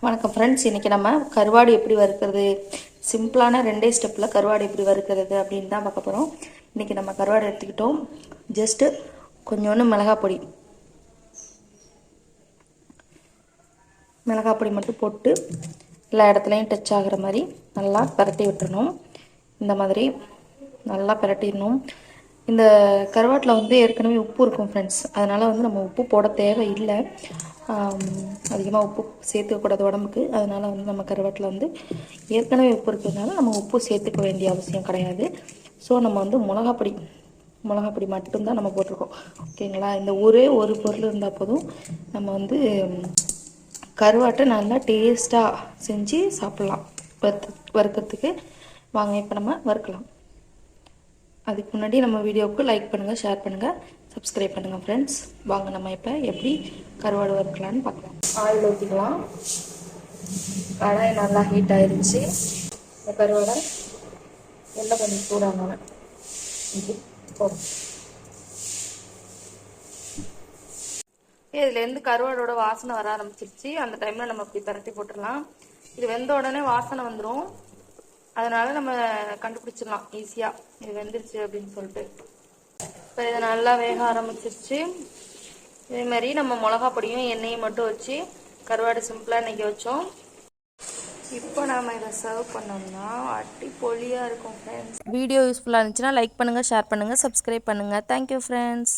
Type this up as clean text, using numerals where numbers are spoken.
வணக்கம் ஃப்ரெண்ட்ஸ், இன்றைக்கி நம்ம கருவாடு எப்படி வறுக்கிறது, சிம்பிளான 2 ஸ்டெப்பில் கருவாடு எப்படி வறுக்கிறது அப்படின்னு தான் பார்க்க போகிறோம். இன்றைக்கி நம்ம கருவாடு எடுத்துக்கிட்டோம். ஜஸ்ட்டு கொஞ்சோண்டு மிளகாய் பொடி மட்டும் போட்டு எல்லா இடத்துலையும் டச் ஆகிற மாதிரி நல்லா பரட்டி விட்டுறணும். இந்த மாதிரி நல்லா பரட்டிடணும். இந்த கருவாட்டில் வந்து ஏற்கனவே உப்பு இருக்கும் ஃப்ரெண்ட்ஸ், அதனால் வந்து நம்ம உப்பு போட தேவையில்லை. அதிகமாக உப்பு சேர்த்துக்கூடாது உடம்புக்கு. அதனால் வந்து நம்ம கருவாட்டில் வந்து ஏற்கனவே உப்பு இருக்கிறதுனால நம்ம உப்பு சேர்த்துக்க வேண்டிய அவசியம் கிடையாது. ஸோ நம்ம வந்து மிளகாப்பொடி மட்டும்தான் நம்ம போட்டிருக்கோம். ஓகேங்களா? இந்த ஒரே ஒரு பொருள் இருந்தால் போதும், நம்ம வந்து கருவாட்டை நல்லா டேஸ்ட்டாக செஞ்சு சாப்பிட்லாம். வறுக்கிறதுக்கு வாங்க இப்போ நம்ம வறுக்கலாம். அதுக்கு முன்னாடி நம்ம வீடியோவுக்கு லைக் பண்ணுங்கள், ஷேர் பண்ணுங்கள், சப்ஸ்கிரைப் பண்ணுங்கள் ஃப்ரெண்ட்ஸ். வாங்க நம்ம இப்போ எப்படி கருவாடு வறுக்கலான்னு பார்க்கலாம். ஆயில் ஊற்றிக்கலாம். கடாய் நல்லா ஹீட் ஆயிடுச்சு. இந்த கருவாடை எண்ணெய் கொஞ்சம் சூடானோன்னு போதும். இதுலேருந்து கருவாடோட வாசனை வர ஆரம்பிச்சிருச்சு. அந்த டைமில் நம்ம இப்படி பரட்டி போட்டுடலாம். இது வெந்த உடனே வாசனை வந்துடும். அதனால நம்ம கண்டுபிடிச்சிடலாம் ஈஸியாக இது வெந்துருச்சு அப்படின்னு சொல்லிட்டு. இப்போ இது நல்லா வேக ஆரம்பிச்சிருச்சு. இதே மாதிரி நம்ம மிளகா பொடியும் எண்ணெயும் மட்டும் வச்சு கருவாடு சிம்பிளாக இன்றைக்கி வச்சோம். இப்போ நம்ம இதை சர்வ் பண்ணோம்னா அடிப்பொலியாக இருக்கும் ஃப்ரெண்ட்ஸ். வீடியோ யூஸ்ஃபுல்லாக இருந்துச்சுன்னா லைக் பண்ணுங்கள், ஷேர் பண்ணுங்கள், சப்ஸ்கிரைப் பண்ணுங்கள். Thank you friends.